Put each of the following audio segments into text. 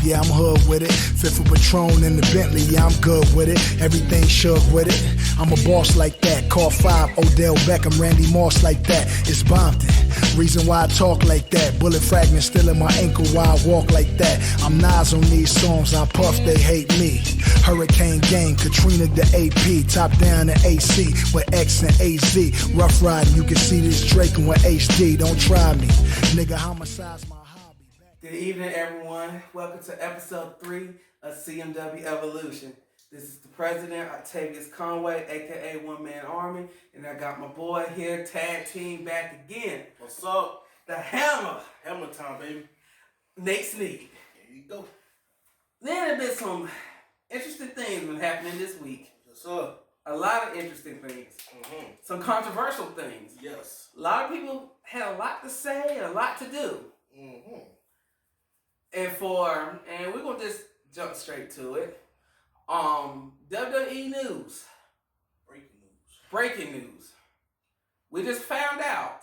yeah, I'm hood with it. Fit for Patron in the Bentley, yeah, I'm good with it. Everything shook with it. I'm a boss like that. Call 5, Odell Beckham, Randy Moss like that. It's Bompton. Reason why I talk like that. Bullet fragments still in my ankle while I walk like that. I'm Nas on these songs, I puff, they hate me. Hurricane Gang, Katrina the AP. Top down the AC with X and AZ. Rough riding, you can see this Drake with HD. Don't try me, nigga, homicide's my hobby. Good evening, everyone. Welcome to episode 3 of CMW Evolution. This is the president, Octavius Conway, aka One Man Army, and I got my boy here, tag team back again. What's up? The Hammer. Hammer time, baby. Nate Sneed. Here you go. Then there's been some interesting things been happening this week. Yes, sir. A lot of interesting things. Mm-hmm. Some controversial things. Yes. A lot of people had a lot to say and a lot to do. Mm-hmm. And we're gonna just jump straight to it. WWE news. Breaking news. We just found out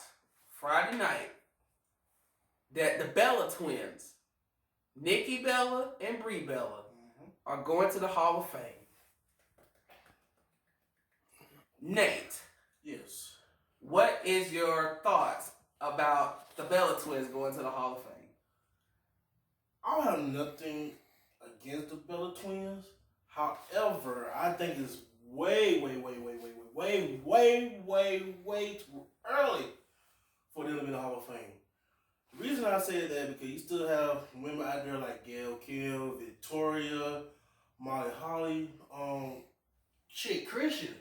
Friday night that the Bella twins, Nikki Bella and Brie Bella, are going to the Hall of Fame. Nate. Yes. What is your thoughts about the Bella twins going to the Hall of Fame? I don't have nothing against the Bella twins. However, I think it's way too early for them to be in the Hall of Fame. The reason I say that because you still have women out there like Gail Kim, Victoria, Molly Holly, Christian.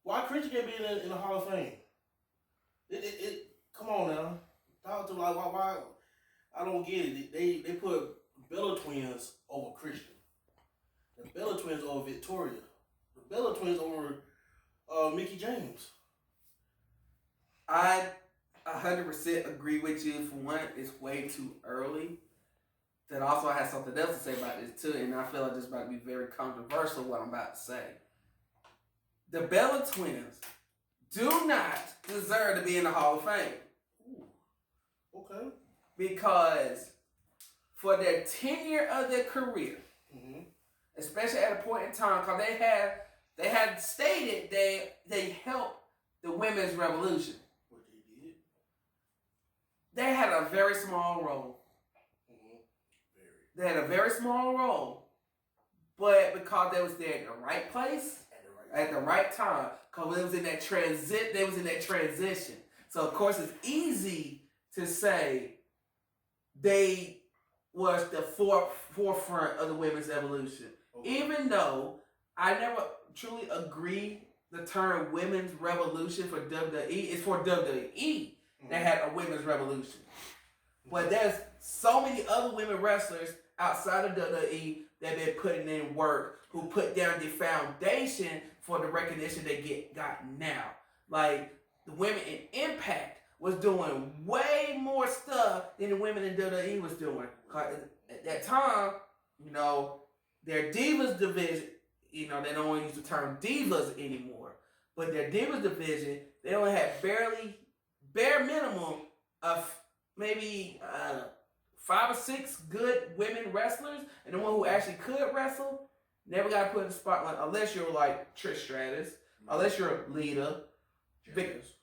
Why Christian can't be in the Hall of Fame? Come on now. Talk to like why I don't get it. They put Bella twins over Christian. The Bella twins over Victoria. The Bella twins over Mickey James. I 100% agree with you. For one, it's way too early. Then also I have something else to say about this too, and I feel like this is about to be very controversial what I'm about to say. The Bella twins do not deserve to be in the Hall of Fame. Ooh. Okay. Because for their tenure of their career, especially at a point in time, because they had stated they helped the women's revolution. What they did? They had a very small role. They had a very small role, but because they was there at the right place at the right time, because it was in that they was in that transition. So of course it's easy to say they was the forefront of the women's evolution. Okay. Even though I never truly agree the term women's revolution for WWE is for WWE that had a women's revolution. But there's so many other women wrestlers outside of WWE that been putting in work, who put down the foundation for the recognition they got now. Like the women in Impact was doing way more stuff than the women in WWE was doing. At that time, their Divas division, they don't want to use the term Divas anymore, but their Divas division, they only had bare minimum of maybe 5 or 6 good women wrestlers, and the one who actually could wrestle never got put in the spotlight unless you're like Trish Stratus, unless you're Lita,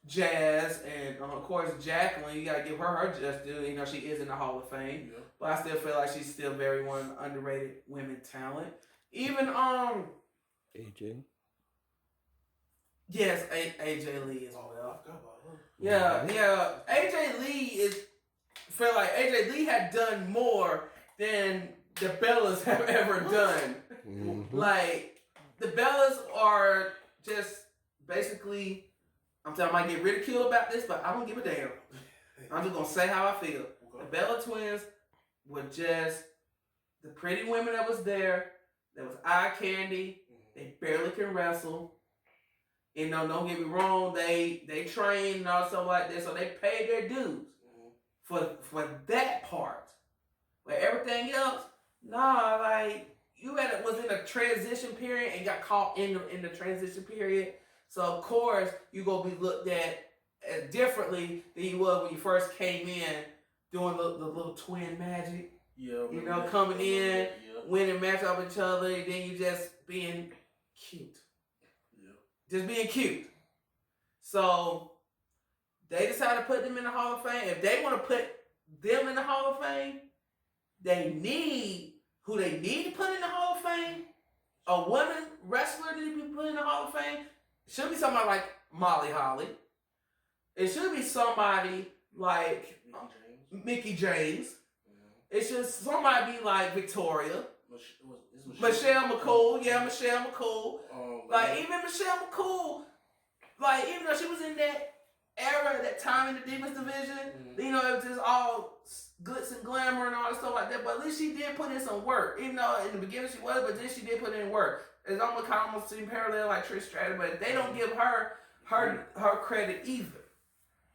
Jazz, and of course Jacqueline. You gotta give her just due. She is in the Hall of Fame, but I still feel like she's still very one underrated women talent. Even AJ. Yes, AJ Lee as well. Yeah. AJ Lee feel like AJ Lee had done more than the Bellas have ever done. Like the Bellas are just basically. I might get ridiculed about this, but I don't give a damn. I'm just gonna say how I feel. Okay. The Bella twins were just the pretty women that was there. That was eye candy. They barely can wrestle. Don't get me wrong. They train and all stuff like that, so they paid their dues for that part. But everything else, you was in a transition period and got caught in the transition period. So of course you're gonna be looked at differently than you was when you first came in doing the little twin magic. You know, coming in, winning match off each other, and then you just being cute. Yeah. Just being cute. So they decided to put them in the Hall of Fame. If they want to put them in the Hall of Fame, they need who they need to put in the Hall of Fame. A woman wrestler need to be put in the Hall of Fame. It should be somebody like Molly Holly. It should be somebody like Mickey James. It should somebody be like Victoria. Michelle McCool. Yeah, Michelle McCool. Like, even Michelle McCool, like, even though she was in that era, that time in the Divas division, you know, it was just all glitz and glamour and all that stuff like that, but at least she did put in some work. Even though in the beginning she was, but then she did put in work. It's almost seem parallel like Trish Stratus, but they don't give her credit either.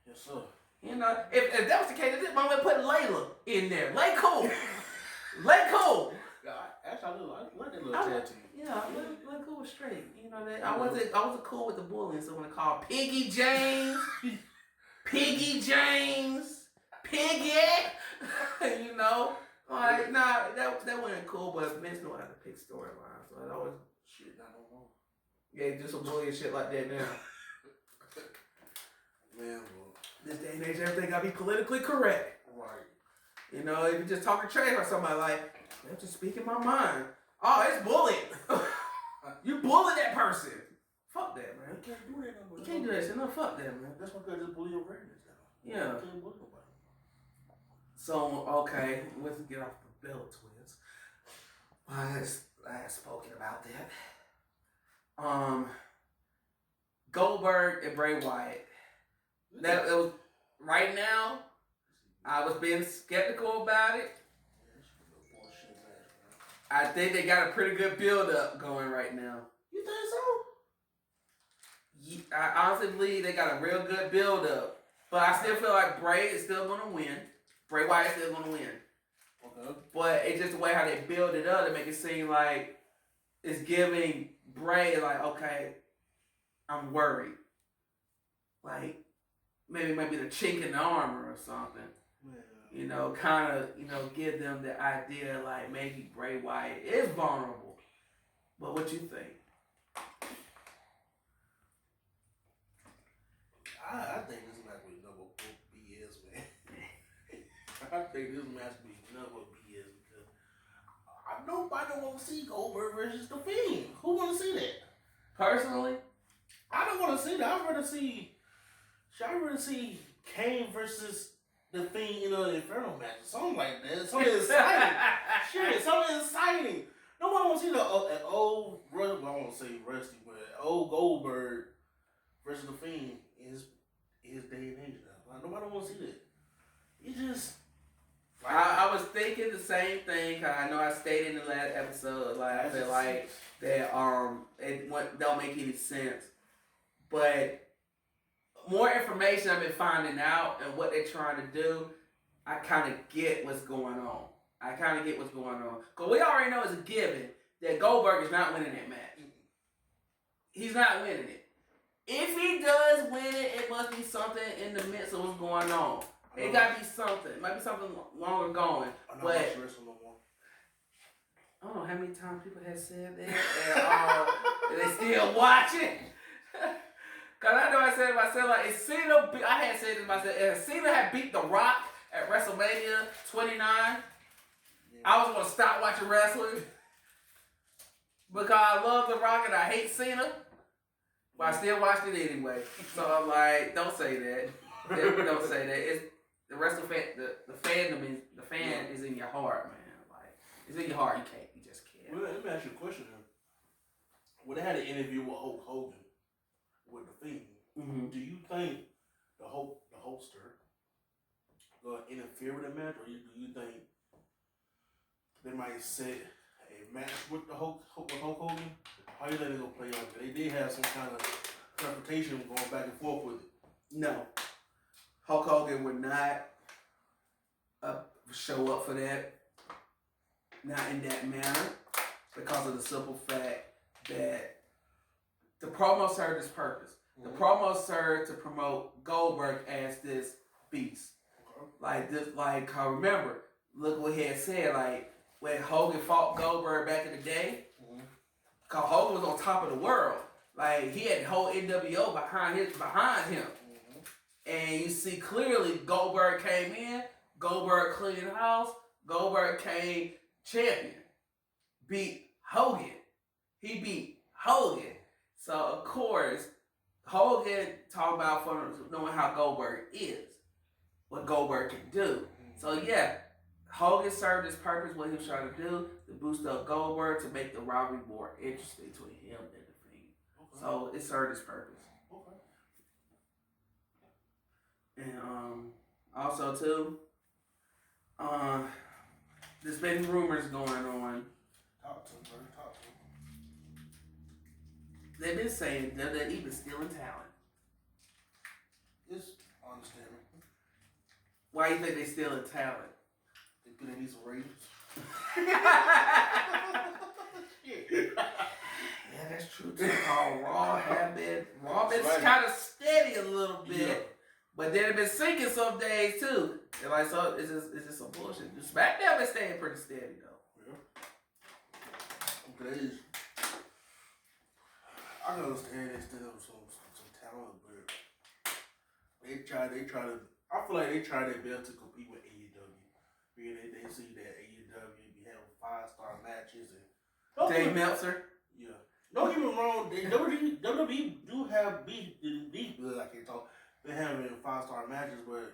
Yes, sir. You know, if that was the case, this mama would put Layla in there. Lay Cool. Lay Cool. Actually, I like that little tattoo. Yeah, Lay Cool was straight. You know that I wasn't cool with the bullying, so when I called Piggy James, Piggy, you know, like that wasn't cool. But Vince knew how to pick storylines, so that was shit. Not no more. Yeah, do some bullying shit like that now. Man, bro. This day and age, everything gotta be politically correct. Right. You know, if you just talking trash or somebody like, I'm just speaking my mind. Oh, it's bullying. You bully that person. Fuck that, man. You can't do that no more. You can't do that shit. No, fuck that, man. That's why you just bully your friends now. Yeah. You can't bully nobody. So, okay, let's get off the Bella Twins. I had spoken about that. Goldberg and Bray Wyatt. That it was right now. I was being skeptical about it. I think they got a pretty good build up going right now. You think so? Yeah, I honestly believe they got a real good build up, but I still feel like Bray is still gonna win. Bray Wyatt is still gonna win. Okay. But it's just the way how they build it up to make it seem like it's giving Bray like, okay, I'm worried. Like maybe the chink in the armor or something. You know, kind of, you know, give them the idea like maybe Bray Wyatt is vulnerable. But what you think? I think this match will be number BS, man. I think this match will be number BS because nobody want to see Goldberg versus The Fiend. Who want to see that? Personally, I don't want to see that. I'd rather see Kane versus The Fiend in an Inferno match or something like that. Something exciting. Shit, something exciting. Nobody want to see an old, I don't want to say Rusty, but old Goldberg versus The Fiend in his day and age now. Like, nobody want to see that. It just... Like, I was thinking the same thing. Cause I know I stated in the last episode, like I feel like that it don't make any sense. But more information I've been finding out and what they're trying to do, I kind of get what's going on. Cause we already know it's a given that Goldberg is not winning that match. He's not winning it. If he does win it, it must be something in the midst of what's going on. It gotta be something. It might be something longer going. But I don't know how many times people have said that. And they still watching. Cause I know I said it myself. Like, if Cena, I had said it myself. If Cena had beat The Rock at WrestleMania 29, I was gonna stop watching wrestling. Because I love The Rock and I hate Cena. But I still watched it anyway. So I'm like, don't say that. Don't say that. It's the rest of the fan is in your heart, man. Like, it's in your heart. You just can't. Well, let me ask you a question here. When they had an interview with Hulk Hogan with The Fiend, do you think the holster gonna interfere with the match, or do you think they might set a match with the Hulk Hogan? How you think they're gonna play out? They did have some kind of confrontation going back and forth with it. No. Hulk Hogan would not show up for that. Not in that manner. Because of the simple fact that the promo served its purpose. The promo served to promote Goldberg as this beast. Like this, remember, look what he had said, like when Hogan fought Goldberg back in the day, cause Hogan was on top of the world. Like he had the whole NWO behind him. And you see clearly Goldberg came in, Goldberg cleaned the house, Goldberg came champion. Beat Hogan. He beat Hogan. So of course, Hogan talked about from knowing how Goldberg is, what Goldberg can do. So yeah, Hogan served his purpose, what he was trying to do, to boost up Goldberg, to make the rivalry more interesting between him and the Fiend. Okay. So it served its purpose. Okay. And also too, there's been rumors going on. Talk to him, bro. Talk to him. They've been saying that they're even stealing talent. It's understandable. Why do you think they stealing talent? They put in these ratings. Yeah, that's true too. Raw been kind of steady a little bit. Yeah. But then it been sinking some days too. And like, so it's just some bullshit. SmackDown been staying pretty steady though. Yeah. Okay. I can understand they still have some talent, but they try to. I feel like they try their best to compete with AEW. Because they see that AEW be having 5-star matches and Dave Meltzer. Yeah. Don't get me wrong. WWE do have these good. I can't talk. They're having 5-star matches, but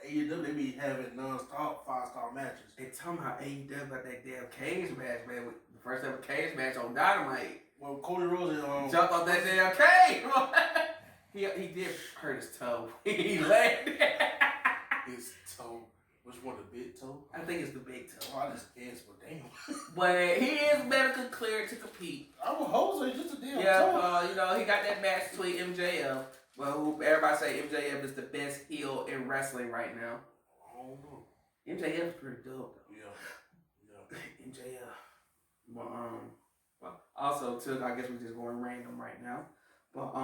AEW they be having non-stop 5-star matches. They talking about AEW about that damn cage match, man. With the first ever cage match on Dynamite. Well, Cody Rhodes jumped off that damn cage. he did hurt his toe. He landed. His toe. Which one, the big toe? I think it's the big toe. Oh, I just guessed, but damn. But he is medically cleared to compete. I would hope so. It's just a damn toe. Yeah, he got that match between MJF. Well, everybody say MJF is the best heel in wrestling right now. I don't know. MJF is pretty dope though. Yeah. MJF. Well, also too, I guess we're just going random right now. But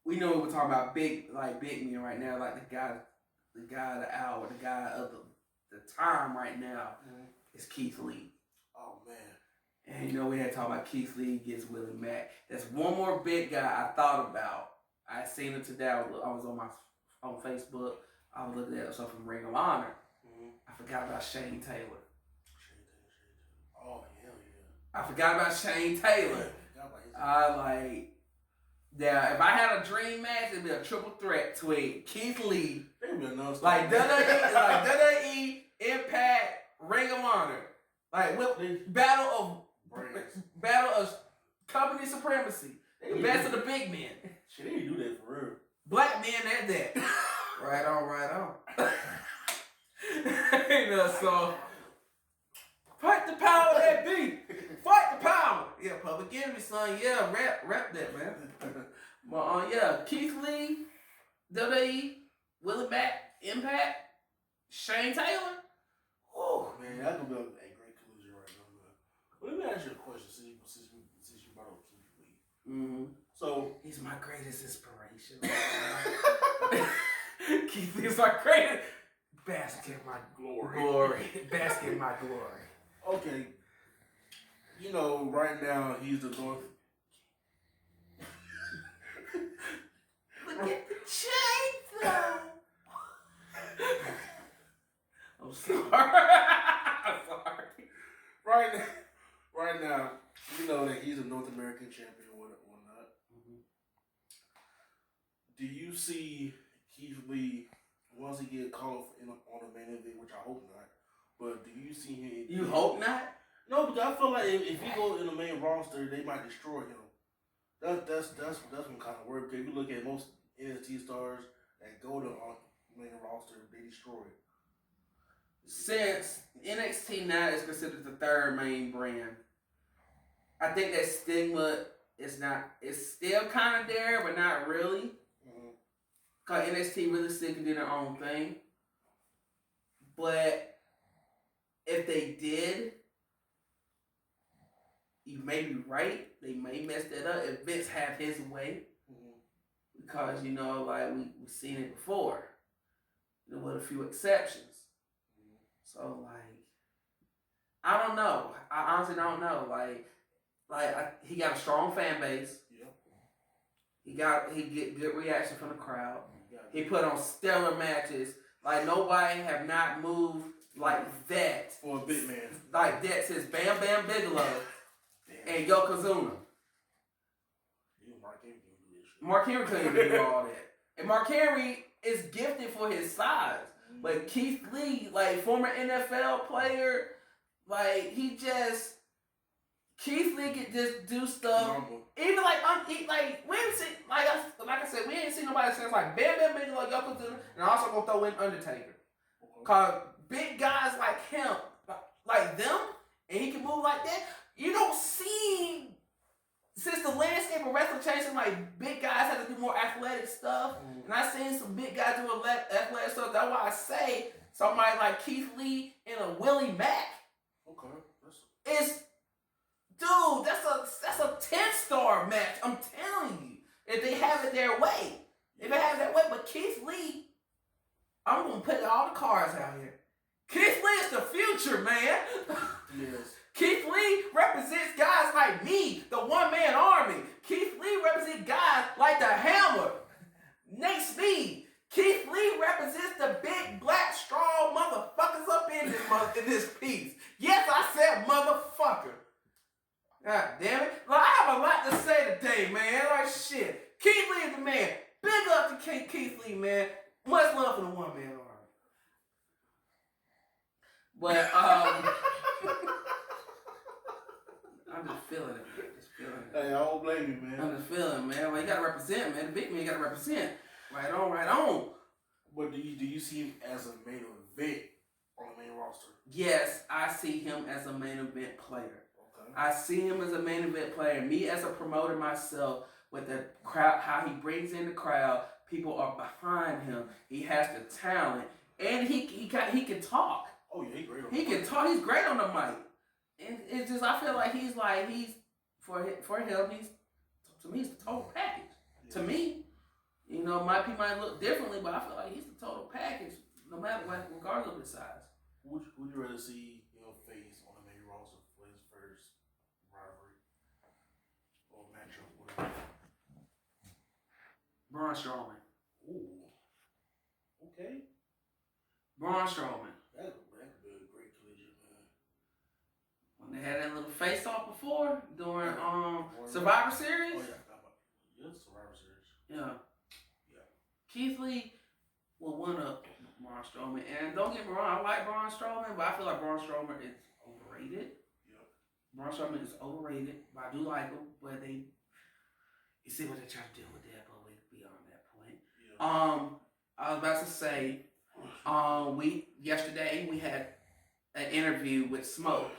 we know we're talking about big men right now, like the guy of the hour, the guy of the time right now is Keith Lee. Oh man. And we had talked about Keith Lee gets Willie Mack. That's one more big guy I thought about. I seen it today. I was on Facebook. I was looking at something from Ring of Honor. I forgot about Shane Taylor. Oh hell yeah. I forgot about Shane Taylor. If I had a dream match, it'd be a triple threat between Keith Lee, like WWE, Impact, Ring of Honor, like battle of company supremacy, the best of the big men. Shit, they didn't do that for real. Black men at that. Right on. So fight the power that be. Fight the power. Yeah, Public Enemy, son. Yeah, rap that, man. But Keith Lee, WWE, Willie Mack, Impact, Shane Taylor. Oh man, that's gonna be a great collision right now. But let me ask you a question, since you brought up Keith Lee. So he's my greatest inspiration. Keith Lee is my greatest. Bask in my glory. Bask in my glory. Okay. Right now he's the North. Look at the chains though. I'm sorry. Right now, you know that he's a North American champion or whatnot. Do you see Keith Lee once he get called on a main event, which I hope not? But do you see him? You hope not? No, because I feel like if he go in the main roster, they might destroy him. That's what kind of work. Because if you look at most NXT stars that go to main roster, they destroy it. Since NXT now is considered the third main brand, I think that stigma is not. It's still kind of there, but not really. Cause NXT really sticking to their own thing. But if they did, you may be right. They may mess that up if Vince have his way. Because we've seen it before. With a few exceptions. So I don't know. I honestly don't know. He got a strong fan base. Yeah. He get good reaction from the crowd. He put on stellar matches. Like nobody have not moved like that For a big man. Like that since Bam Bam Bigelow and Yokozuna. Mark Henry couldn't do all that. And Mark Henry is gifted for his size. But Keith Lee, like former NFL player, like Keith Lee could just do stuff. Even we ain't seen like I said, we ain't seen nobody since like Bam Bam Bigelow, Yokozuna, and I'm also gonna throw in Undertaker. Cause big guys like him, like them, and he can move like that. You don't see since the landscape of wrestling changed, like big guys have to do more athletic stuff, and I've seen some big guys do athletic stuff. That's why I say somebody like Keith Lee and a Willie Mack. Okay, Dude, that's a 10-star match. I'm telling you, if they have it their way, but Keith Lee, I'm gonna put all the cards out here. Keith Lee is the future, man. Yes. Keith Lee represents guys like me, the one-man army. Keith Lee represents guys like the Hammer, Nate Speed. Keith Lee represents the big, black, strong motherfuckers up in this piece. Yes, I said motherfucker. God damn it. Like, I have a lot to say today, man. Like, shit. Keith Lee is the man. Big up to Keith Lee, man. Much love for the one-man army. But, I'm just feeling it. Hey, I don't blame you, man. I'm just feeling, man. Well, you gotta represent, man. The big man gotta represent. Right on, right on. But do you see him as a main event on the main roster? Yes, I see him as a main event player. Okay. I see him as a main event player. Me as a promoter myself, with the crowd, how he brings in the crowd, people are behind him. He has the talent, and he can talk. Oh yeah, he's great on He can talk. He's great on the mic. And it's just I feel like he's for him. He's to me, he's the total package. Yeah. To me, you know, people might look differently, but I feel like he's the total package, no matter what, regardless of his size. Would you rather see face on the main roster for his first rivalry or matchup, whatever? Braun Strowman. Ooh. Okay. Braun Strowman. That could be a great collision, man. When they had that little face-off before during Survivor Series. Oh yeah, Survivor Series. Yeah. Keith Lee will win up Braun Strowman, and don't get me wrong, I like Braun Strowman, but I feel like Braun Strowman is overrated. Yeah. Braun Strowman is overrated, but I do like him. But you see what they try to do with that, but we beyond that point. Yeah. I was about to say, yesterday we had an interview with Smoke.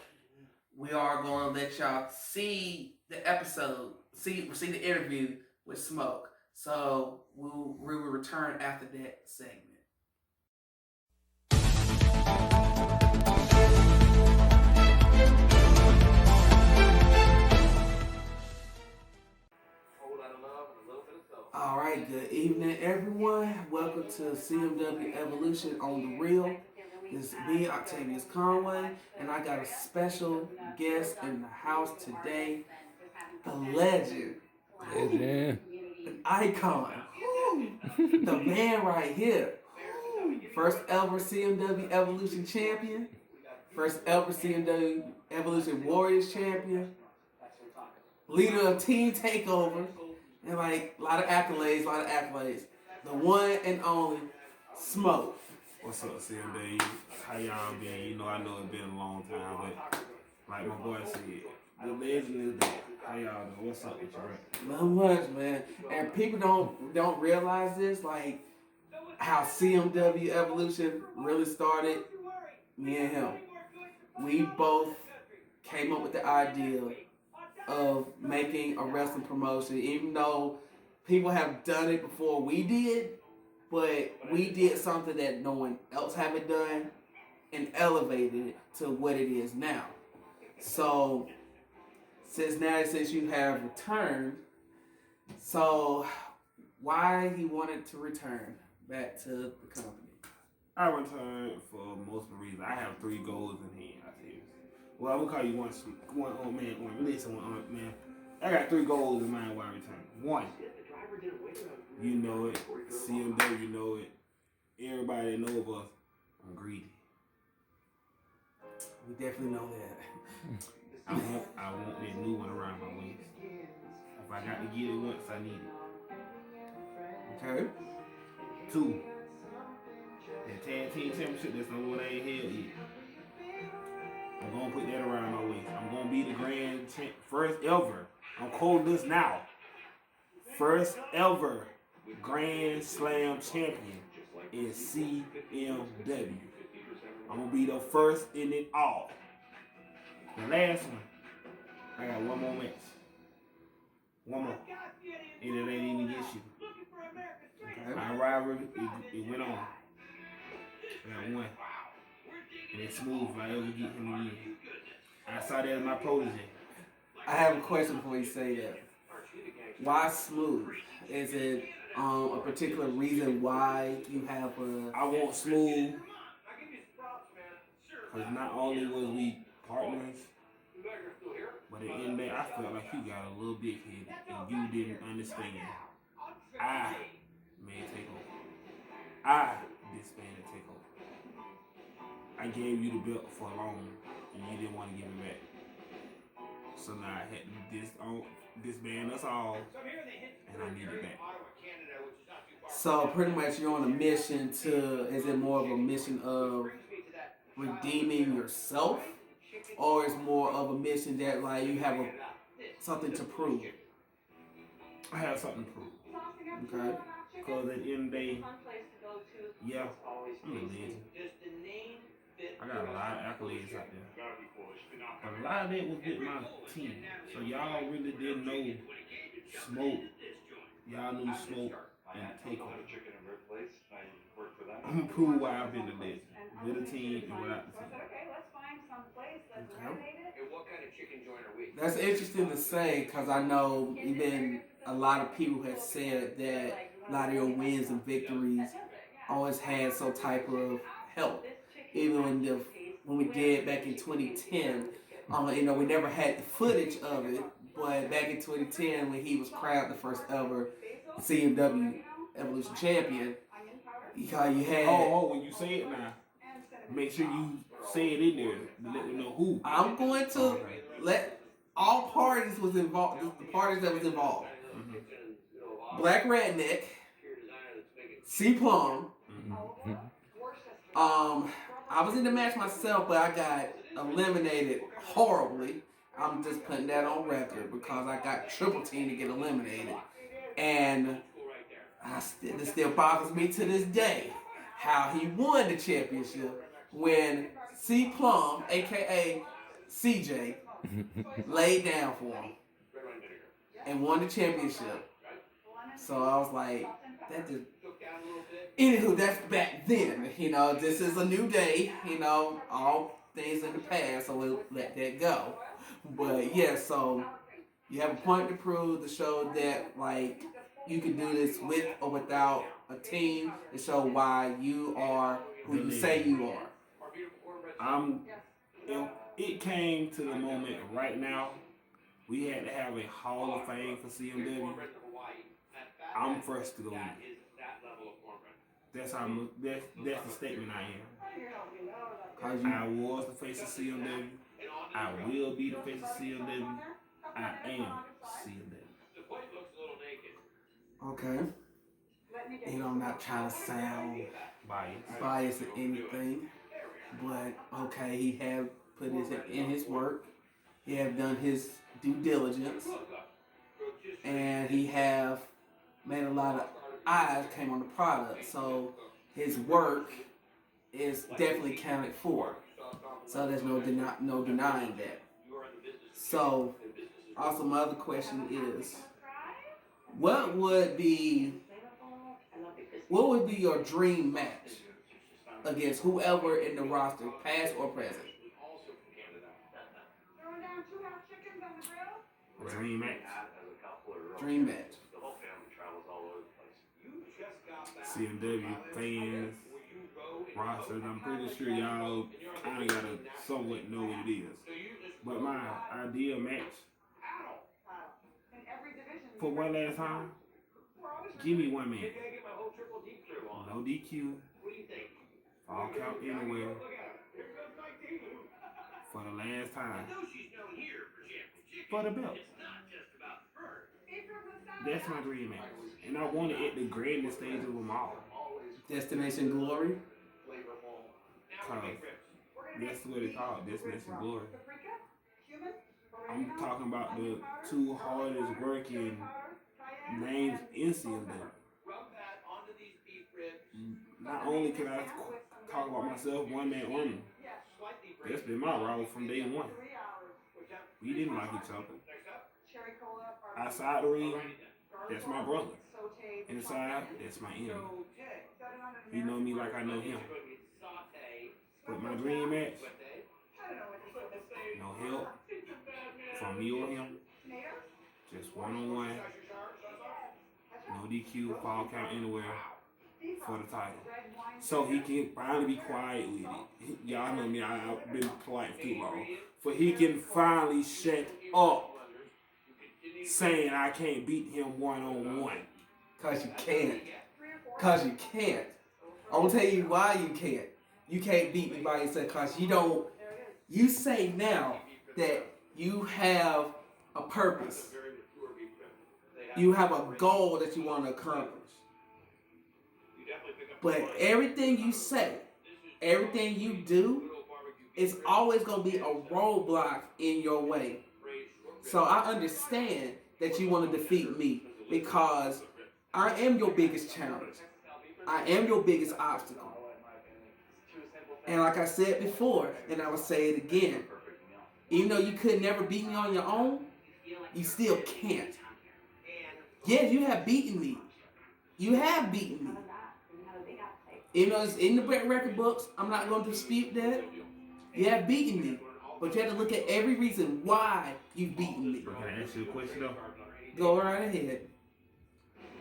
We are going to let y'all see the episode, see the interview with Smoke. So we will return after that segment. All right, good evening, everyone. Welcome to CMW Evolution on the Real. This is me, Octavius Conway, and I got a special guest in the house today, the legend, an icon, the man right here, first ever CMW Evolution champion, first ever CMW Evolution Warriors champion, leader of Team Takeover, and a lot of accolades. The one and only Smoke. What's up, CMW? How y'all been? You know, I know it's been a long time, but like my boy said, the legend is back. How y'all doing? What's up with you, right? Not much, man. And people don't realize this, like how CMW Evolution really started. Me and him, we both came up with the idea of making a wrestling promotion, even though people have done it before we did, but we did something that no one else haven't done and elevated it to what it is now. So, since you have returned, so why he wanted to return back to the company? I return for multiple reasons. I have 3 goals in hand. I say this. Well, I'm gonna call you one old man, one listen, one old man. I got 3 goals in mind while I return. 1, you know it. CMW know it. Everybody that know of us. I'm greedy. We definitely know that. I want that new one around my waist. If I got to get it once, I need it. Okay. 2, that tag team championship. That's the only one I ain't held yet. I'm gonna put that around my waist. I'm gonna be the first ever. I'm quoting this now. First ever Grand Slam champion in CMW. I'm gonna be the first in it all. The last one, I got one more match. One more. And it ain't even against you. Okay. Our rivalry, it went on. I got one. And it's smooth if I ever get him again. I saw that as my protege. I have a question before you say that. Why smooth? Is it a particular reason why you have a... I want smooth because not only was we partners, but at the end of the day, I felt like you got a little bit headed and you didn't understand. I made take over. I disbanded take over. I gave you the belt for long and you didn't want to give it back. So now I had to disband us all and I need it back. So pretty much you're on a mission to, is it more of a mission of redeeming yourself? Or is more of a mission that like you have something to prove? I have something to prove. Okay. Because at the end of the day, yeah, I'm a legend. I got a lot of accolades out there. But a lot of that was with my team. So y'all really didn't know Smoke. Y'all knew Smoke and Takeover. I'm going to prove why I've been a legend. With a team and without the team. That's interesting to say because I know even a lot of people have said that a lot of your wins and victories always had some type of help. Even when we did back in 2010, we never had the footage of it, but back in 2010 when he was crowned the first ever CMW Evolution Champion, you had... when you say it now, make sure you say it in there to let them know who. I'm going to let all parties was involved, the parties that was involved. Mm-hmm. Black Redneck, C Plum. Mm-hmm. I was in the match myself, but I got eliminated horribly. I'm just putting that on record because I got triple team to get eliminated. And it still bothers me to this day how he won the championship when C Plum, aka CJ, laid down for him and won the championship. So I was like, that just... Anywho, that's back then. This is a new day. All things in the past, so we'll let that go. But yeah, so you have a point to prove to show that like you can do this with or without a team to show why you are who you say you are. It came to the moment right now. We had to have a Hall of Fame for CMW. I'm first to go in. That's the statement I am. I was the face of CMW. I will be the face of CMW. I am CMW. Okay. I'm not trying to sound biased or anything, but okay, he have put in his work. He have done his due diligence, and he have made a lot of eyes came on the product. So his work is definitely counted for. So there's no denying that. So also my other question is, what would be your dream match against whoever in the roster, past or present? Dream match. Dream match. CMW fans rosters. I'm pretty sure y'all kind of gotta somewhat know what it is. But my ideal match for one last time, give me one man. No DQ. All count anywhere. For the last time. For the belt. That's my dream match. And I want it at the grandest stage of them all. Destination Glory. Cause that's what it's called, Destination Glory. I'm talking about the two hardest working names in CMW. Not only can I talk about myself, one man army. That's been my rival from day one. We didn't like each other. Outside the ring, that's my brother. Inside, that's my enemy. He know me like I know him. But my dream match, no help from me or him. Just one-on-one. No DQ, fall count anywhere for the title. So he can finally be quiet with it. Y'all know me, I've been polite for too long. For he can finally shut up saying I can't beat him one-on-one. Cause you can't. Cause you can't. I'm gonna tell you why you can't. You can't beat me by yourself cause you don't. You say now that you have a purpose. You have a goal that you want to accomplish. But everything you say, everything you do, is always going to be a roadblock in your way. So I understand that you want to defeat me because I am your biggest challenge. I am your biggest obstacle. And like I said before, and I will say it again, even though you could never beat me on your own, you still can't. Yes, you have beaten me. You have beaten me. Even though it's in the record books, I'm not going to dispute that. You have beaten me. But you have to look at every reason why you've beaten me. Can I ask you a question though? Go right ahead.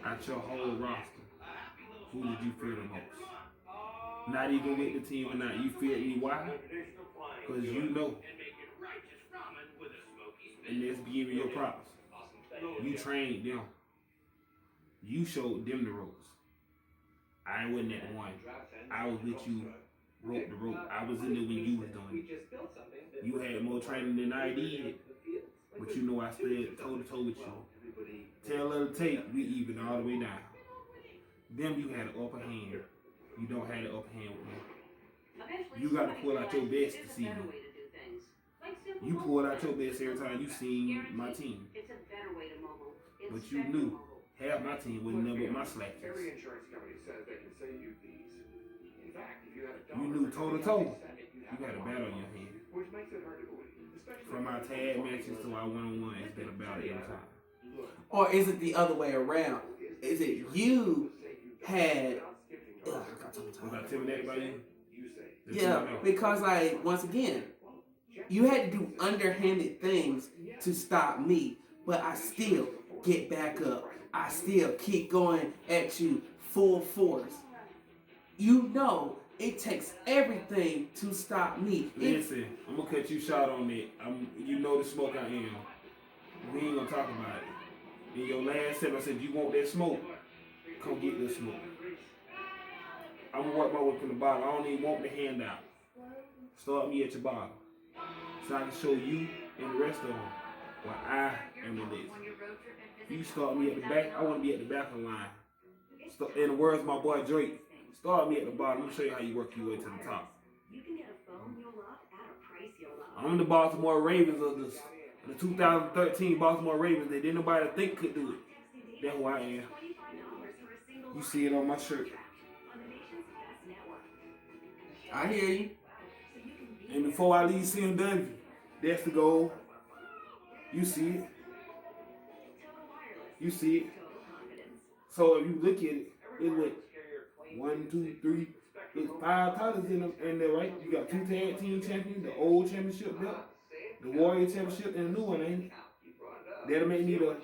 Out your whole roster, who did you fear the most? Not even with the team or not. You feared me. Why? Because you know. And that's giving your props. You trained them. You showed them the ropes. I wasn't that one. I was with you, rope to rope. I was in there when you was doing it. You had more training than I did, but you know I stood toe to toe with you. Tail of the tape, we even all the way down. Them you had an upper hand. You don't have the upper hand with me. You got to pull out your best to see me. You pulled out your best every time you seen my team. But you knew half my team was nothing but my slackers. You knew toe to toe. You had a battle on your hand. From our tag matches to our one-on-one, it's been a battle every time. Or is it the other way around? Is it you had... Was I intimidated by you? Yeah, because like, once again, you had to do underhanded things to stop me, but I still get back up. I still keep going at you full force. You know, it takes everything to stop me. Listen, I'm gonna cut you short on that. You know the smoke I am. We ain't gonna talk about it. In your last set, I said, you want that smoke? Come get this smoke. I'm gonna work my way from the bottom. I don't even want the handout. Start me at your bottom. So I can show you and the rest of them why I am the list. You start me at the back, I want to be at the back of the line. In the words of my boy Drake, start me at the bottom. I'm gonna show you how you work your way to the top. I'm the Baltimore Ravens of the 2013 Baltimore Ravens that didn't nobody think could do it. That's who I am. You see it on my shirt. I hear you. And before I leave CMW, that's the goal. You see it. You see it. So if you look at it, it's like 1, 2, 3, it's 5 titles in there, right? You got 2 tag team champions, the old championship belt, the Warrior championship, and the new one, ain't it? That'll make me the...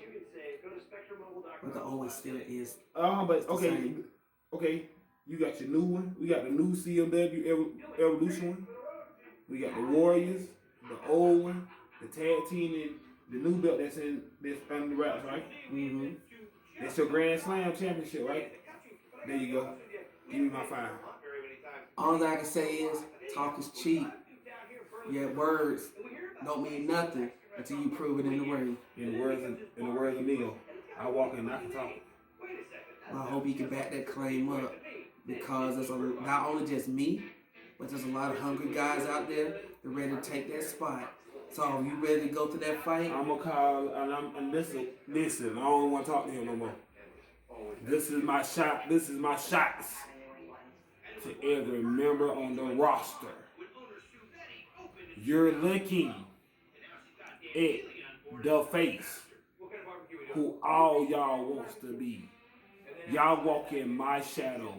But the old still is. But okay. You got your new one. We got the new CMW Evolution one. We got the Warriors, the old one, the tag team, and the new belt that's under the wraps, right? Mm-hmm. That's your Grand Slam championship, right? There you go. Give me my 5. All I can say is talk is cheap. Yet words don't mean nothing until you prove it in the ring. In the words of Neo, I walk and I can talk. I hope you can back that claim up because there's not only just me, but there's a lot of hungry guys out there that are ready to take that spot. So are you ready to go to that fight? I'm gonna call and listen. I don't want to talk to him no more. This is my shot. This is my shots to every member on the roster. You're looking at the face who all y'all wants to be. Y'all walk in my shadows.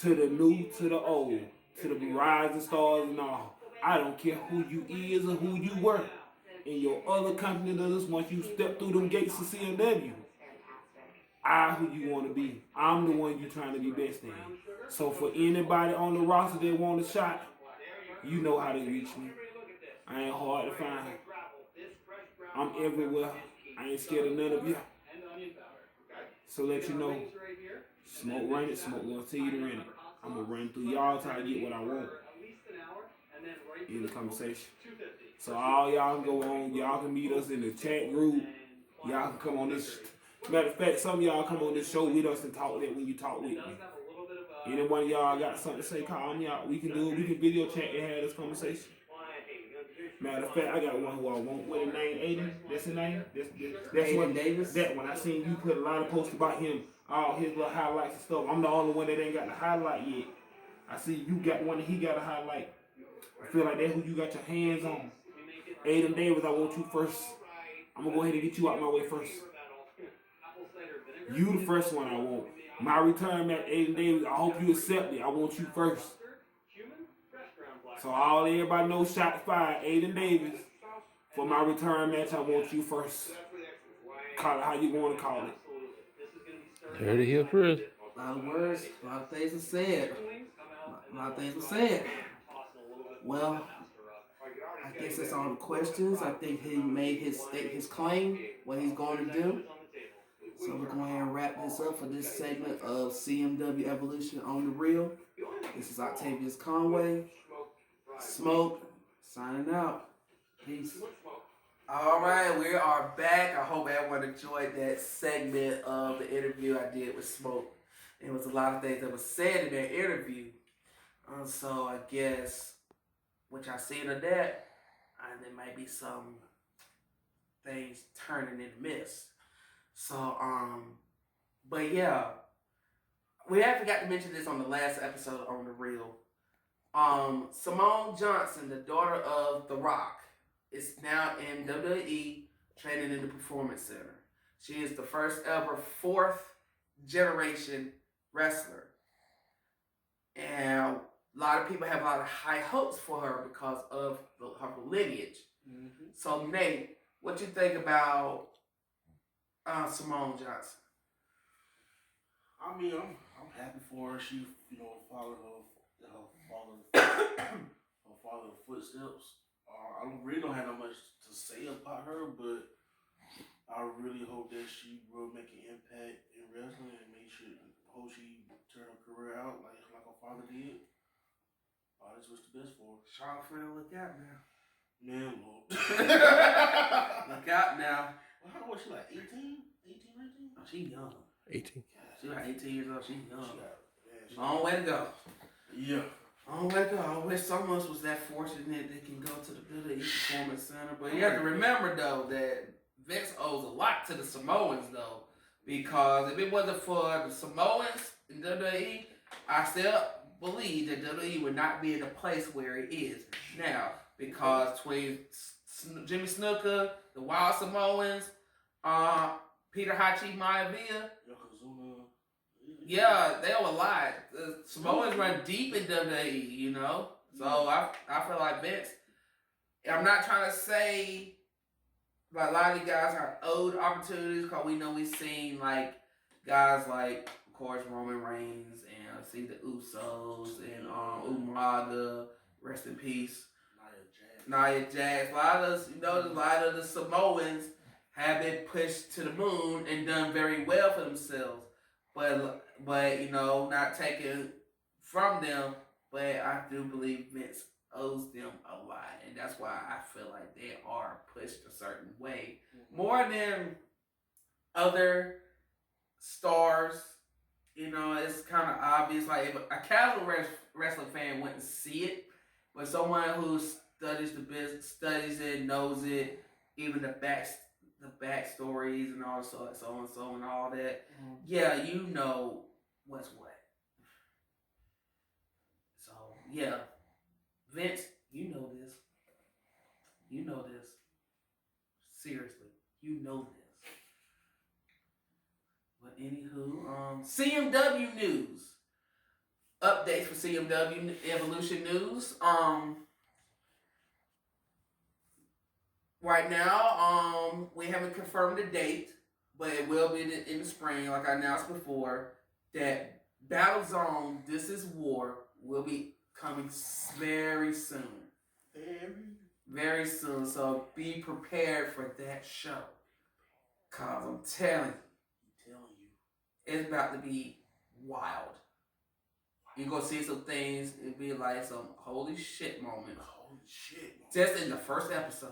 To the new, to the old, to the rising stars and all. I don't care who you is or who you were. In your other company does once you step through them gates of CMW. I who you want to be. I'm the one you trying to be best in. So for anybody on the roster that want a shot, you know how to reach me. I ain't hard to find. I'm everywhere. I ain't scared of none of you. So let you know, Smoke run it, Smoke gonna tell you to run it. I'm gonna run through y'all till I get what I want in the conversation. So all y'all can go on, y'all can meet us in the chat group. Y'all can come on this. Matter of fact, some of y'all come on this show with us and talk that when you talk with me. Any one of y'all got something to say, call me out. We can do it. We can video chat and have this conversation. Matter of fact, I got one who I want. What his name? Aiden? That's his name? That's Aiden one. Davis? That one. I seen you put a lot of posts about him. All his little highlights and stuff. I'm the only one that ain't got the highlight yet. I see you got one and he got a highlight. I feel like that's who you got your hands on. Aiden Davis, I want you first. I'm going to go ahead and get you out my way first. You the first one I want. My return match, Aiden Davis, I hope you accept it. I want you first. So all everybody knows shots fired. Aiden Davis, for my return match, I want you first. Call it how you want to call it. Heard it here first. A lot of words, a lot of things were said. A lot of things were said. Well, I guess that's all the questions. I think he made his claim, what he's going to do. So we're going to go ahead and wrap this up for this segment of CMW Evolution on the Real. This is Octavius Conway. Smoke, signing out. Peace. All right, we are back. I hope everyone enjoyed that segment of the interview I did with Smoke. There was a lot of things that was said in that interview. So I guess, which I seen of that, there might be some things turning in the mist. So, but yeah, we had forgot to mention this on the last episode on The Real. Simone Johnson, the daughter of The Rock, is now in WWE training in the Performance Center. She is the first ever 4th generation wrestler. And a lot of people have a lot of high hopes for her because of her lineage. Mm-hmm. So Nate, what you think about Simone Johnson? I mean, I'm happy for her. She, followed her father's footsteps. I really don't have that much to say about her, but I really hope that she will make an impact in wrestling and hope she turn her career out like her father did. I just wish the best for her. Charlotte Flair, look out now. Man, Lord. Look out now. Well, how old was she, like 18? 18, 19? Oh, she's young. 18. She's like 18 years old. She's young. Long way to go. Yeah. Long way to go. I wish some of us was that fortunate they can go to the WWE Performance Center. But you have to remember, though, that Vince owes a lot to the Samoans, though. Because if it wasn't for the Samoans in WWE, I still believe that WWE would not be in the place where it is now. Because between Jimmy Snuka, the Wild Samoans, Peter Hachi Maivia, yeah, they owe a lot. The Samoans run deep in WWE, So I feel like Vince, I'm not trying to say like a lot of these guys are owed opportunities because we know we've seen like guys like course, Roman Reigns, and see the Usos, and Umaga, rest in peace. Nia Jax. A lot of the Samoans have been pushed to the moon and done very well for themselves. But not taken from them. But I do believe Vince owes them a lot, and that's why I feel like they are pushed a certain way more than other stars. It's kind of obvious. Like if a casual wrestling fan wouldn't see it, but someone who studies the business, studies it, knows it, even the backstories and all so and all that. Yeah, you know what's what. So yeah, Vince, you know this. You know this. Seriously, you know this. But anywho, CMW news. Updates for CMW Evolution news. Right now, we haven't confirmed the date, but it will be in the spring, like I announced before, that Battle Zone, This Is War, will be coming very soon. Very soon. So be prepared for that show. Cause I'm telling you, it's about to be wild. You're gonna see some things, it'll be like some holy shit moments. Holy shit. Just in the first episode.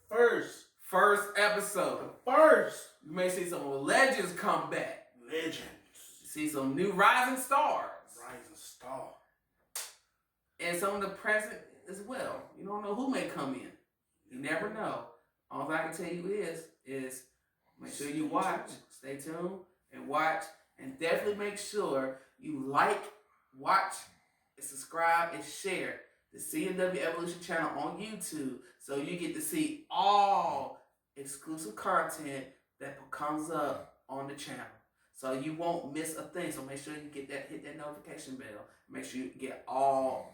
First episode. You may see some legends come back. See some new rising stars. And some of the present as well. You don't know who may come in. You never know. All I can tell you is make sure you watch. Stay tuned and watch. And definitely make sure you like, watch, and subscribe, and share the C.M.W Evolution channel on YouTube, so you get to see all exclusive content that comes up on the channel. So you won't miss a thing. So make sure you hit that notification bell. Make sure you get all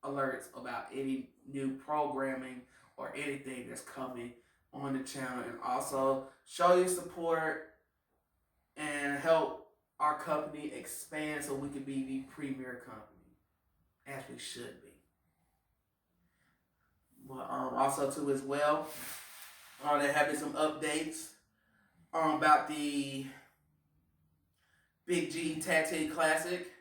alerts about any new programming or anything that's coming on the channel. And also show your support and help our company expand so we can be the premier company, as we should be. But also too as well, there have been some updates about the Big G Tag Team Classic.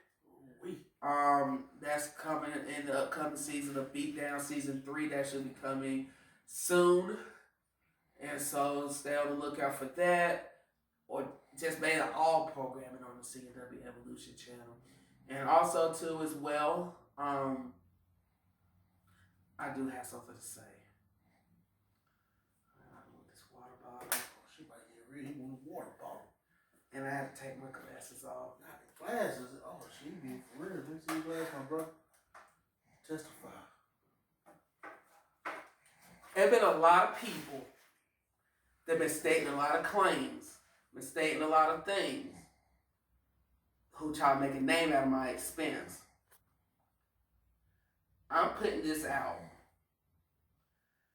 That's coming in the upcoming season of Beatdown Season 3. That should be coming soon. And so stay on the lookout for that. Or just made an all programming on the C.M.W Evolution channel. And also too as well, I do have something to say. I want this water bottle. She might get ready. He want a water bottle. And I have to take my glasses off. Not the glasses. Oh, she be for real. Let me see your glasses, my bro. Testify. There have been a lot of people that have been stating a lot of claims, been stating a lot of things, who try to make a name out of my expense. I'm putting this out.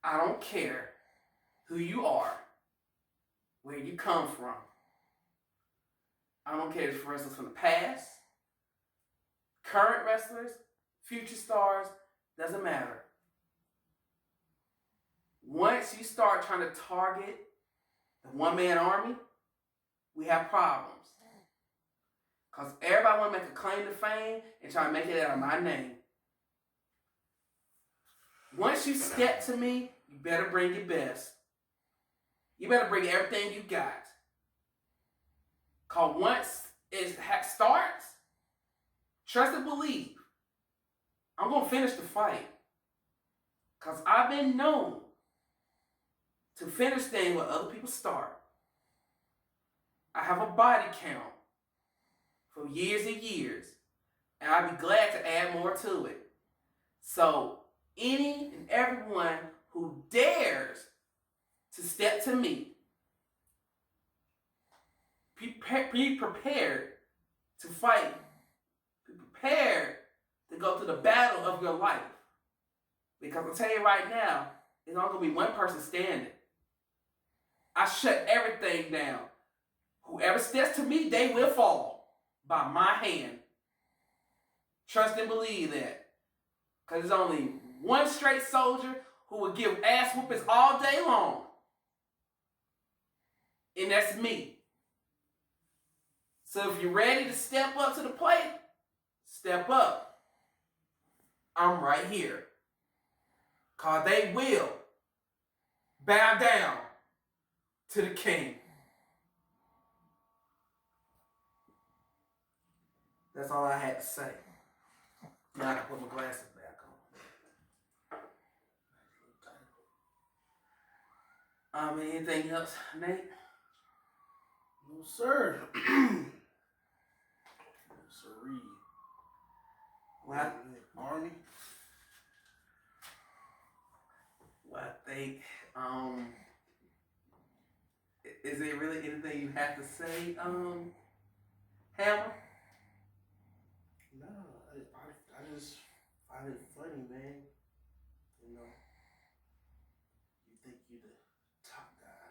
I don't care who you are, where you come from. I don't care if it's wrestlers from the past, current wrestlers, future stars, doesn't matter. Once you start trying to target the one-man army, we have problems. Because everybody want to make a claim to fame and try to make it out of my name. Once you step to me, you better bring your best. You better bring everything you got. Because once it starts, trust and believe, I'm going to finish the fight. Because I've been known to finish things where other people start. I have a body count for years and years, and I'd be glad to add more to it. So, any and everyone who dares to step to me, be prepared to fight. Be prepared to go through the battle of your life. Because I'll tell you right now, it's not going to be one person standing. I shut everything down. Whoever steps to me, they will fall. by my hand. Trust and believe that. Because there's only one straight soldier who will give ass whoopings all day long. And that's me. So if you're ready to step up to the plate, step up. I'm right here. Because they will bow down to the king. That's all I had to say. Now I can put my glasses back on. Anything else, Nate? No, sir. No, sirree. What? Army? Well, I think, is there really anything you have to say, Hammer? No, I just find it funny, man. You know, you think you're the top guy.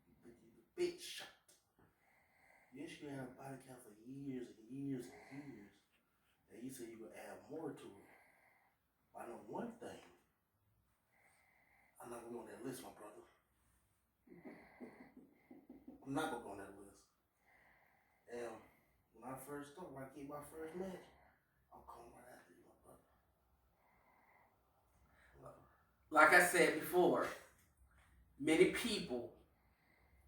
You think you're the big shot. Yes, you had a body count for years and years and years. And you said you would add more to it. I know one thing. I'm not going to be on that list, my brother. I'm not going to go on that list. And when I first start, when I get my first match, I'll come right after you, my brother. Like I said before, many people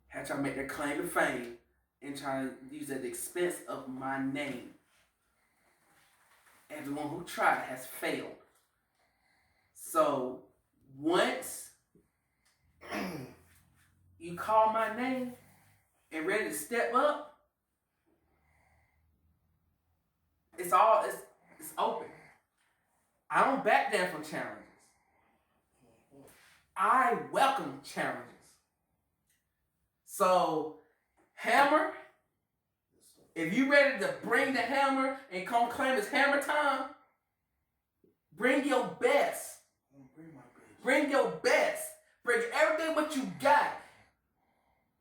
have tried to make their claim to fame and try to use it at the expense of my name. Everyone who tried has failed. So once you call my name and ready to step up, it's open. I don't back down from challenges. I welcome challenges. So, Hammer, if you ready to bring the hammer and come claim it's hammer time, bring your best. Bring your best. Bring everything what you got.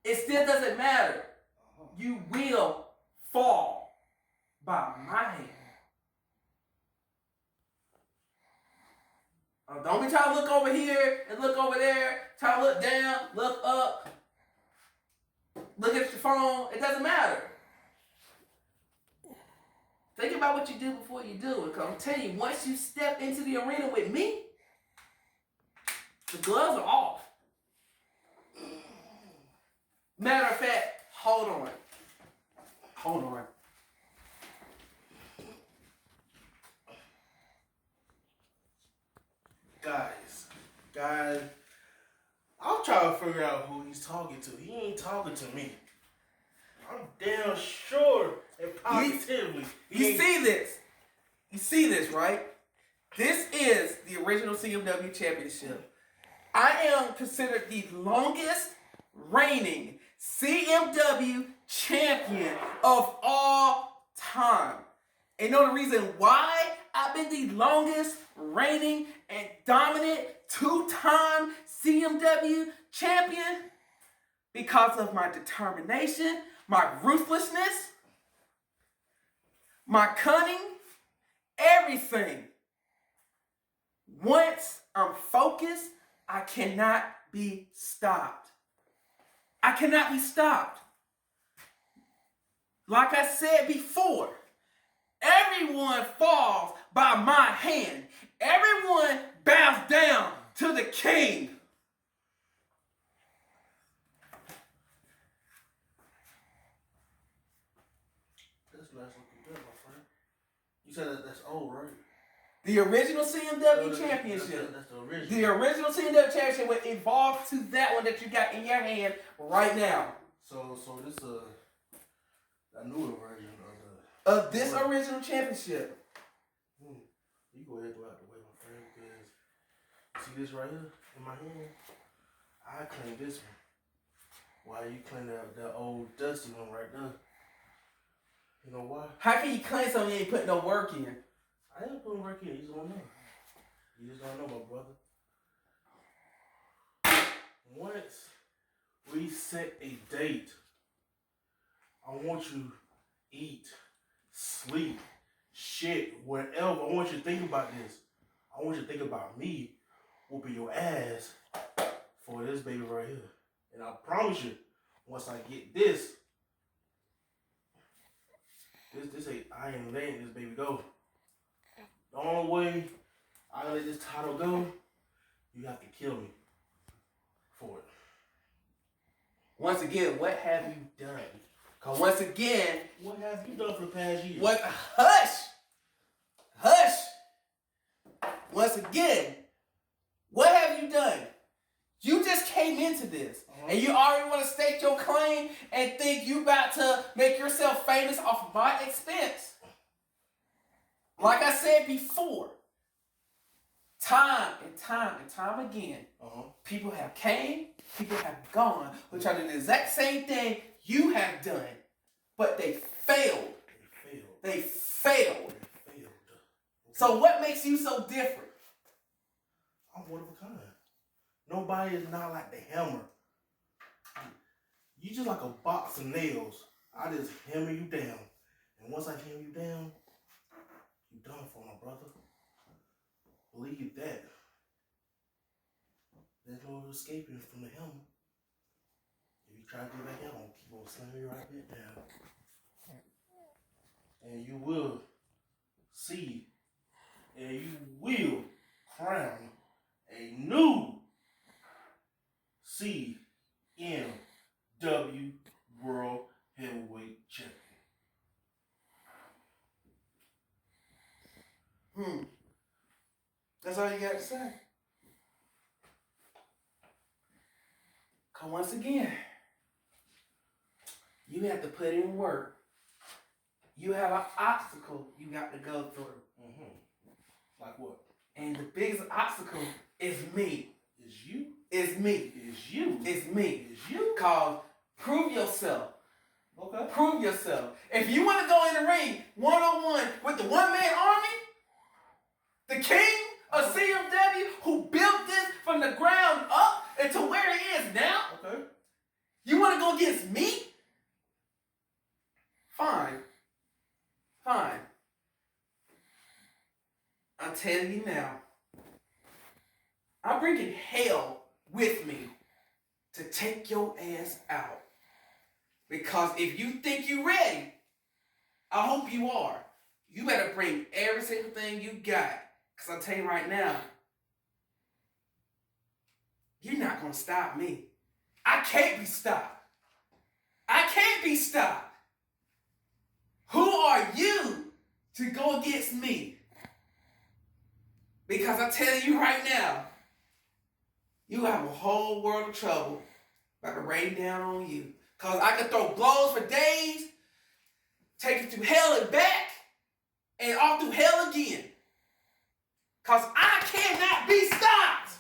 It still doesn't matter. You will fall by my hand. Don't be trying to look over here and look over there. Try to look down, look up. Look at your phone. It doesn't matter. Think about what you do before you do it. Because I'm telling you, once you step into the arena with me, the gloves are off. Matter of fact, hold on. Hold on. Guys, I'm trying to figure out who he's talking to. He ain't talking to me. I'm damn sure and positively. You see this, right? This is the original CMW championship. I am considered the longest reigning CMW champion of all time. And know the reason why I've been the longest reigning and dominant two-time CMW champion? Because of my determination, my ruthlessness, my cunning, everything. Once I'm focused, I cannot be stopped. I cannot be stopped. Like I said before, everyone falls by my hand. Everyone bows down to the king. That's nice looking good, my friend. You said that's old, right? The original CMW championship. That's the original. The original CMW championship would evolve to that one that you got in your hand right now. So this a newer version Of this original championship. You go ahead and go out the way, my friend, because see this right here in my hand? I claim this one. Why you claim that old dusty one right there? You know why? How can you claim something you ain't put no work in? I ain't putting work in. You just don't know. You just don't know, my brother. Once we set a date, I want you to eat sleep, shit, whatever. I want you to think about this. I want you to think about me whooping your ass for this baby right here. And I promise you, once I get this ain't, I ain't letting this baby go. The only way I let this title go, you have to kill me for it. Once again, what have you done? Because once again, What have you done for the past year? what? Hush! Once again, what have you done? You just came into this, and you already want to stake your claim and think you about to make yourself famous off of my expense. Like I said before, time and time again, people have came, people have gone, which are the exact same thing you have done, but they failed. They failed. So what makes you so different? I'm one of a kind. Nobody is not like the hammer. You just like a box of nails. I just hammer you down. And once I hammer you down, you're done for, my brother. Believe that. There's no escaping from the hammer. If you try to get back out, I'm gonna keep on slamming you right back down. And you will see, and you will crown a new C.M.W. World Heavyweight Champion. That's all you got to say. Cause once again, you have to put in work. You have an obstacle you got to go through. Like what? And the biggest obstacle is me. Is you? It's me. Is you? It's me. Is you? Cause prove yourself. Okay. Prove yourself. If you want to go in the ring one-on-one with the one-man army, the king of C.M.W. who built this from the ground up into where it is now, Okay. you want to go against me? Fine. I'm telling you now, I'm bringing hell with me to take your ass out. Because if you think you're ready, I hope you are. You better bring every single thing you got. Because I'll tell you right now, you're not going to stop me. I can't be stopped. Who are you to go against me? Because I tell you right now, you have a whole world of trouble about to rain down on you. Because I can throw blows for days, take you through hell and back, and all through hell again. Because I cannot be stopped.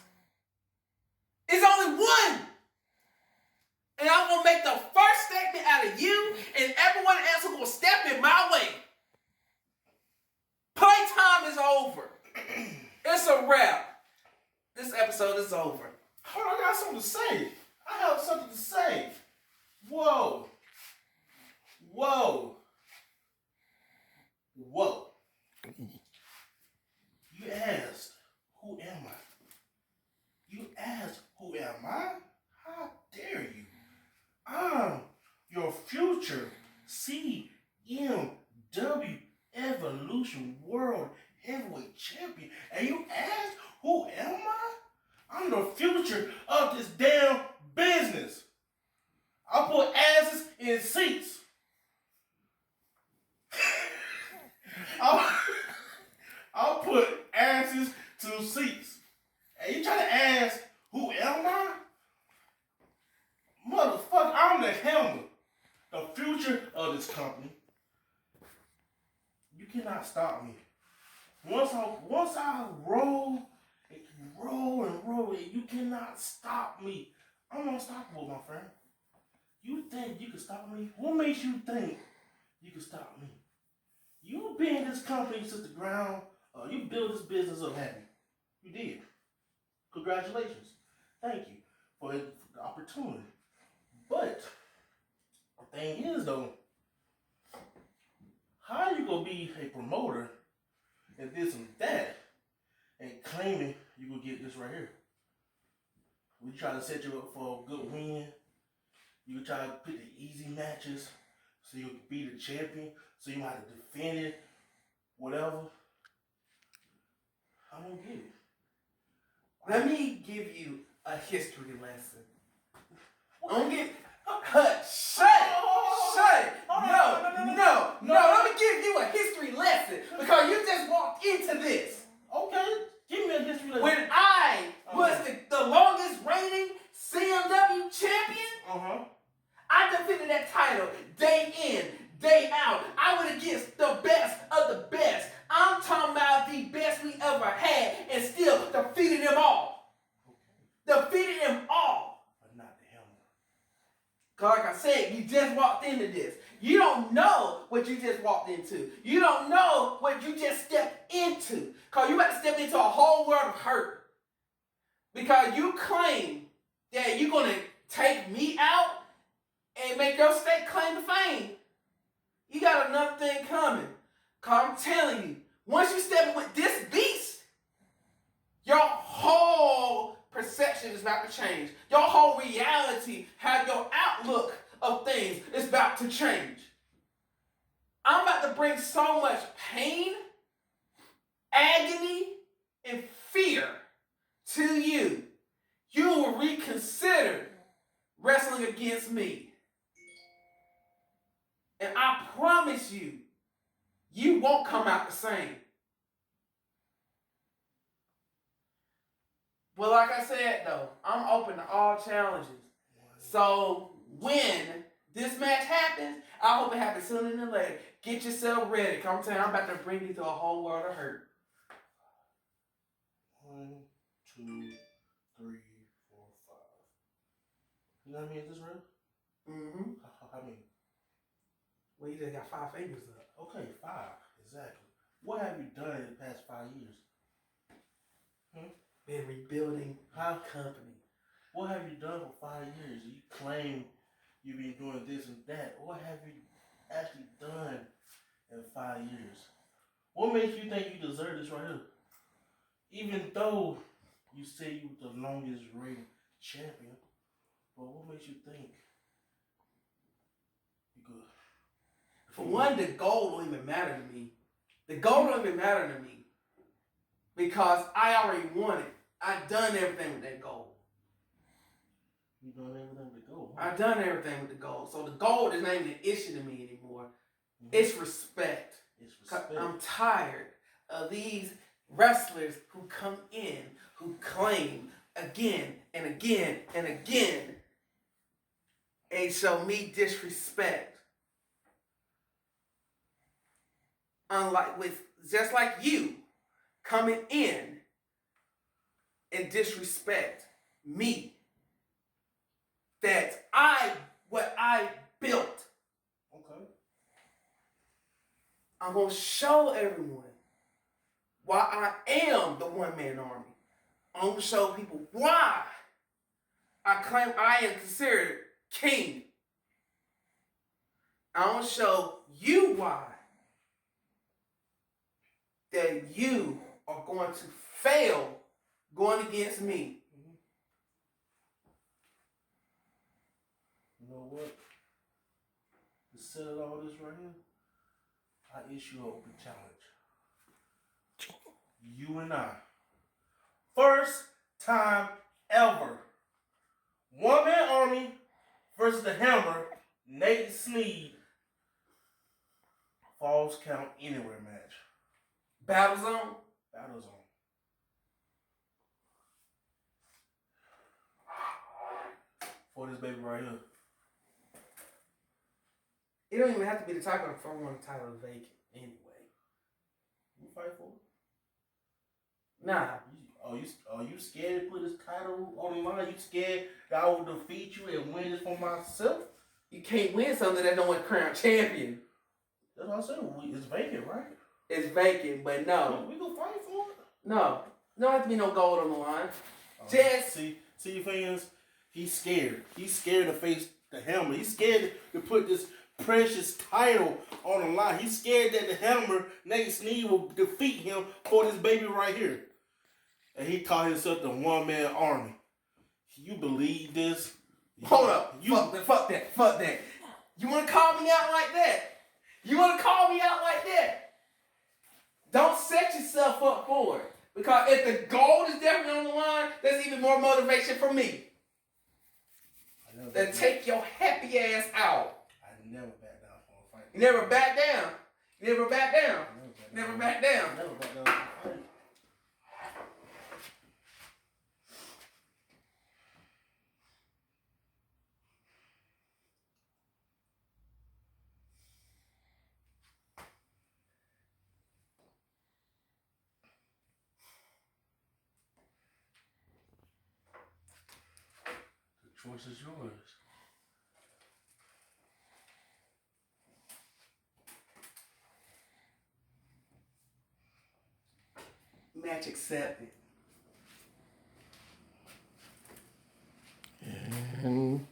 It's only one. And I'm going to make the first statement out of you, and everyone else who's going to step in my way. Playtime is over. It's a wrap. This episode is over. Hold on, I got something to say. I have something to say. Whoa. You asked, who am I? How dare you? I'm your future C.M.W. Evolution World Heavyweight Champion. And you asked, who am I? I'm the future of this damn business. I put asses in seats. I'll put asses to seats. And you try to ask, who am I? Motherfucker, I'm the helmet. The future of this company. You cannot stop me. Once I roll, and you cannot stop me. I'm unstoppable, my friend. You think you can stop me? What makes you think you can stop me? You've been in this company since the ground. You built this business up, haven't you? You did. Congratulations. Thank you for the opportunity. But the thing is, though, how are you gonna be a promoter and this and that, and claiming you gonna get this right here. We try to set you up for a good win. You try to pick the easy matches so you can be the champion, so you might have to defend it, whatever. I don't get it. Let me give you a history lesson. Don't get shut it. No. Let me give you a history lesson because you just walked into this. Okay, give me a history lesson. When I was the longest reigning CMW champion, I defended that title day in, day out. I went against the best of the best. I'm talking about the best we ever had and still defeated them all. Defeated them all. But not the Hammer. Because like I said, you just walked into this. You don't know what you just walked into. You don't know what you just stepped into. Because you about to step into a whole world of hurt. Because you claim that you're going to take me out and make your state claim to fame. You got another thing coming. Because I'm telling you, once you step in with this beast, your whole perception is about to change. Your whole reality, how your outlook of things is about to change. I'm about to bring so much pain, agony, and fear to you. You will reconsider wrestling against me. And I promise you, you won't come out the same. But like I said, though, I'm open to all challenges. So when this match happens, I hope it happens sooner than later. Get yourself ready. Come tell you, I'm about to bring you to a whole world of hurt. 1, 2, 3, 4, 5. You know what I mean? Is this real? Mm-hmm. How many? Well, you just got 5 fingers up. Okay, 5. Exactly. What have you done in the past 5 years? Been rebuilding How? company. What have you done for 5 years? You claim you've been doing this and that. What have you actually done in 5 years? What makes you think you deserve this right here? Even though you say you were the longest reigning champion, but what makes you think you're good? For one, the gold don't even matter to me. The gold don't even matter to me. Because I already won it. I've done everything with that gold. You done everything with the gold. I've done everything with the gold. So the gold is not even an issue to me anymore. It's respect. It's respect. I'm tired of these wrestlers who come in, who claim again and again and again and show me disrespect. Just like you coming in and disrespect me. That what I built. Okay. I'm going to show everyone why I am the one-man army. I'm going to show people why I claim I am considered king. I'm going to show you why that you are going to fail going against me. You know what? To settle all this right here, I issue an open challenge. You and I. First time ever. One-man army versus the Hammer, Nate Sneed. Falls Count Anywhere match. Battle zone? Battle zone. For this baby right here. It don't even have to be the title if I want the title vacant anyway. You fight for it? Nah. Are you scared to put this title on the line? You scared that I will defeat you and win this for myself? You can't win something that don't want to crown champion. That's what I said. It's vacant, right? It's vacant, but no. We gonna fight for it? No. There don't have to be no gold on the line. Just see fans, he's scared. He's scared to face the Hammer. He's scared to put this precious title on the line. He's scared that the Hammer, Nate Snead, will defeat him for this baby right here. And he called himself the one-man army. You believe this? Hold up. Fuck that. You want to call me out like that? Don't set yourself up for it. Because if the gold is definitely on the line, that's even more motivation for me. Then take your happy ass out. I never back down from a fight. You never back down. Never back down. Never back down from a fight. The choice is yours. Match accepted. And